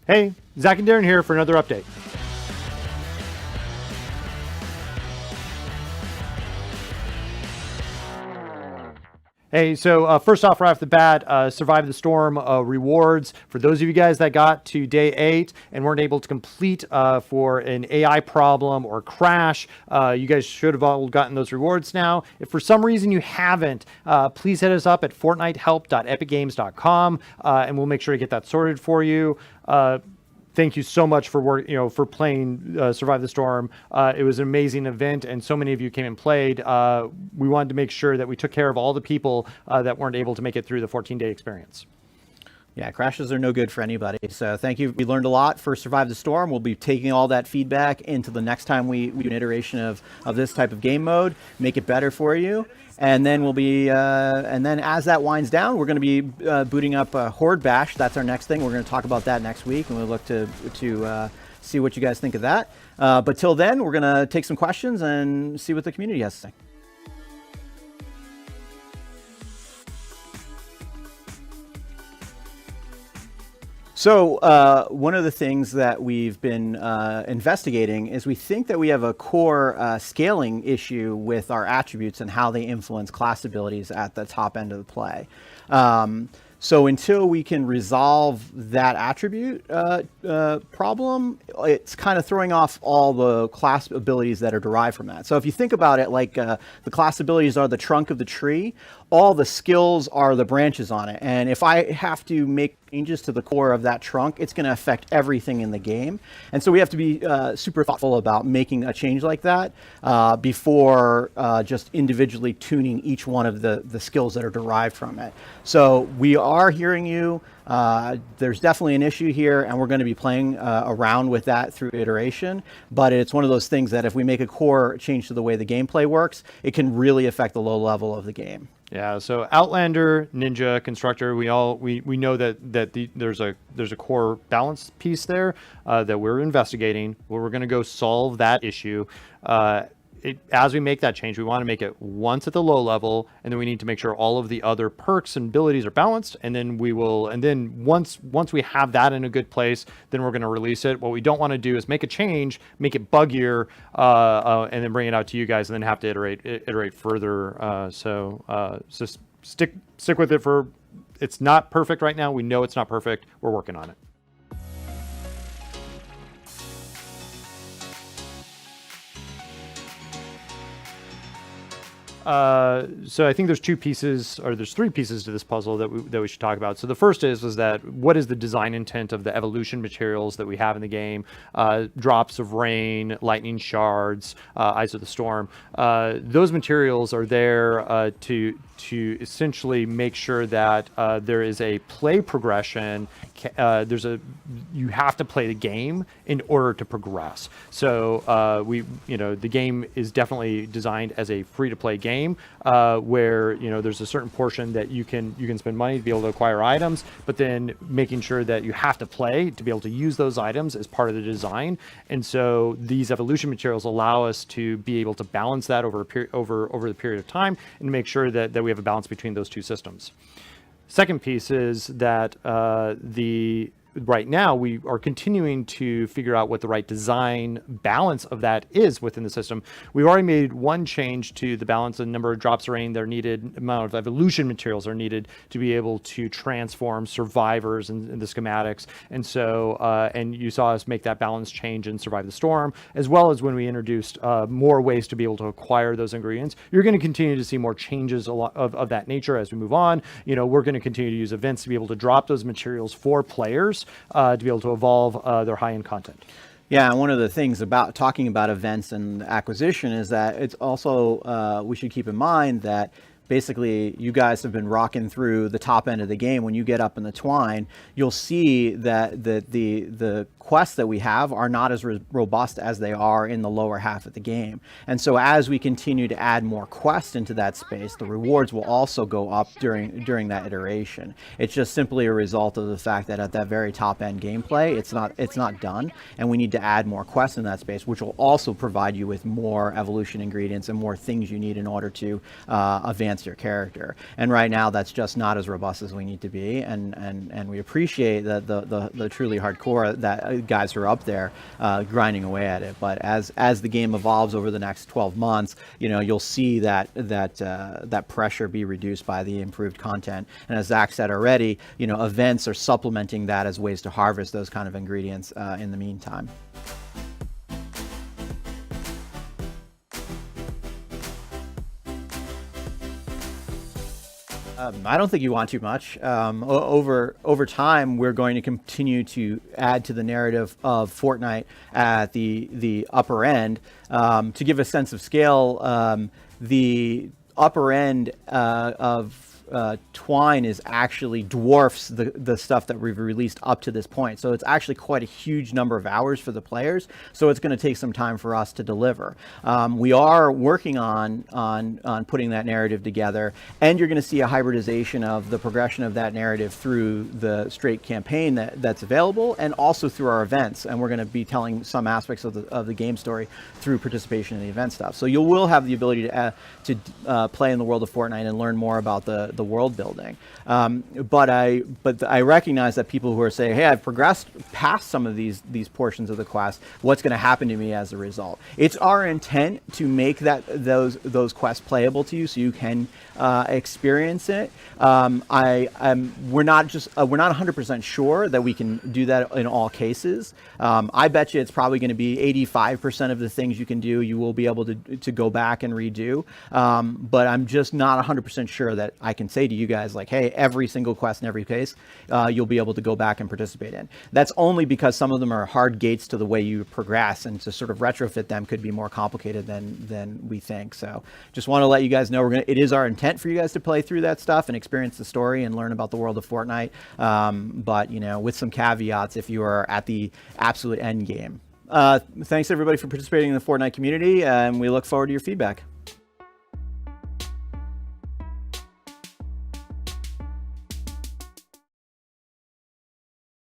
Hey, Zach and Darren here for another update. Hey, so first off, right off the bat, Survive the Storm rewards. For those of you guys that got to day 8 and weren't able to complete for an AI problem or crash, you guys should have all gotten those rewards now. If for some reason you haven't, please hit us up at fortnitehelp.epicgames.com and we'll make sure to get that sorted for you. Thank you so much for for playing Survive the Storm. It was an amazing event, and so many of you came and played. We wanted to make sure that we took care of all the people that weren't able to make it through the 14-day experience. Yeah, crashes are no good for anybody. So thank you. We learned a lot for Survive the Storm. We'll be taking all that feedback into the next time we do an iteration of this type of game mode, make it better for you. And then we'll be, and then as that winds down, we're going to be booting up Horde Bash. That's our next thing. We're going to talk about that next week, and we'll look to see what you guys think of that. But till then, we're going to take some questions and see what the community has to say. So one of the things that we've been investigating is we think that we have a core scaling issue with our attributes and how they influence class abilities at the top end of the play. So until we can resolve that attribute problem, it's kind of throwing off all the class abilities that are derived from that. So if you think about it, like the class abilities are the trunk of the tree, all the skills are the branches on it. And if I have to make changes to the core of that trunk, it's going to affect everything in the game. And so we have to be super thoughtful about making a change like that before just individually tuning each one of the skills that are derived from it. So we are hearing you. There's definitely an issue here, and we're going to be playing around with that through iteration. But it's one of those things that if we make a core change to the way the gameplay works, it can really affect the low level of the game. Yeah, so Outlander, Ninja, Constructor, we know that there's a core balance piece there that we're investigating. Where we're going to go solve that issue. As we make that change, we want to make it once at the low level, and then we need to make sure all of the other perks and abilities are balanced. And then once we have that in a good place, then we're going to release it. What we don't want to do is make a change, make it buggier, and then bring it out to you guys, and then have to iterate further. So stick with it for. It's not perfect right now. We know it's not perfect. We're working on it. So I think there's three pieces to this puzzle that we should talk about. So the first is that what is the design intent of the evolution materials that we have in the game? Drops of rain, lightning shards, Eyes of the Storm. Those materials are there to essentially make sure that there is a play progression. You have to play the game in order to progress. So the game is definitely designed as a free-to-play game where there's a certain portion that you can spend money to be able to acquire items, but then making sure that you have to play to be able to use those items as part of the design. And so these evolution materials allow us to be able to balance that over the period of time and make sure that we have a balance between those two systems. Second piece is that right now we are continuing to figure out what the right design balance of that is within the system. We've already made one change to the balance and number of drops of rain that are needed, amount of evolution materials are needed to be able to transform survivors in the schematics. And so, and you saw us make that balance change in Survive the Storm, as well as when we introduced more ways to be able to acquire those ingredients. You're going to continue to see more changes of that nature as we move on. We're going to continue to use events to be able to drop those materials for players to be able to evolve their high-end content. Yeah, and one of the things about talking about events and acquisition is that it's also, we should keep in mind that basically you guys have been rocking through the top end of the game. When you get up in the twine, you'll see that the quests that we have are not as robust as they are in the lower half of the game. And so as we continue to add more quests into that space, the rewards will also go up during that iteration. It's just simply a result of the fact that at that very top end gameplay, it's not done, and we need to add more quests in that space, which will also provide you with more evolution ingredients and more things you need in order to advance enhance your character. And right now, that's just not as robust as we need to be. And we appreciate the truly hardcore that guys who are up there grinding away at it. But as the game evolves over the next 12 months, you'll see that pressure be reduced by the improved content. And as Zach said already, events are supplementing that as ways to harvest those kind of ingredients in the meantime. I don't think you want too much. Over time, we're going to continue to add to the narrative of Fortnite at the upper end. To give a sense of scale, the upper end of Twine is actually dwarfs the stuff that we've released up to this point. So it's actually quite a huge number of hours for the players. So it's going to take some time for us to deliver. We are working on putting that narrative together, and you're going to see a hybridization of the progression of that narrative through the straight campaign that's available, and also through our events. And we're going to be telling some aspects of the game story through participation in the event stuff. So you will have the ability to play in the world of Fortnite and learn more about the world building. But I recognize that people who are saying, hey, I've progressed past some of these portions of the quest, what's going to happen to me as a result? It's our intent to make those quests playable to you so you can experience it. We're not 100% sure that we can do that in all cases. I bet you it's probably going to be 85% of the things you can do you will be able to go back and redo. But I'm just not 100% sure that I can say to you guys, like, hey, every single quest in every case, you'll be able to go back and participate in. That's only because some of them are hard gates to the way you progress, and to sort of retrofit them could be more complicated than we think. So just want to let you guys know it is our intent for you guys to play through that stuff and experience the story and learn about the world of Fortnite. But with some caveats if you are at the absolute end game. Thanks everybody for participating in the Fortnite community, and we look forward to your feedback.